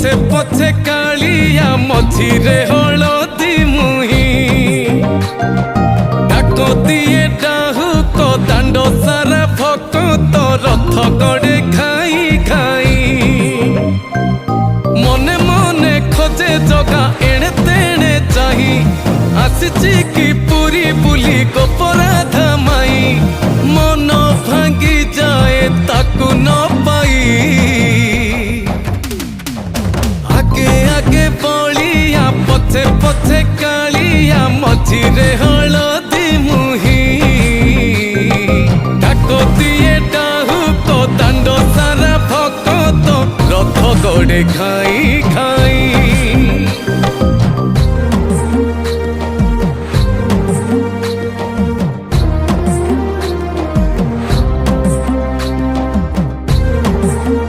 पछे पछे कालिया मझिरे हलदी मुही डाको दिए डाहुक दांड सारा भक्त रथ गड़े खाई खाई मने मने खोजे जगा एणे तेणे चाही आसिची कि पूरी बुली गोपराधा माई मन भांगी जाए ताकू न पाई आगे आगे बलिया पछे पछे कालिया मझिरे हलदी मुही डाको दिए डाहुक दांड सारा भक्त रथ गड़े खाई।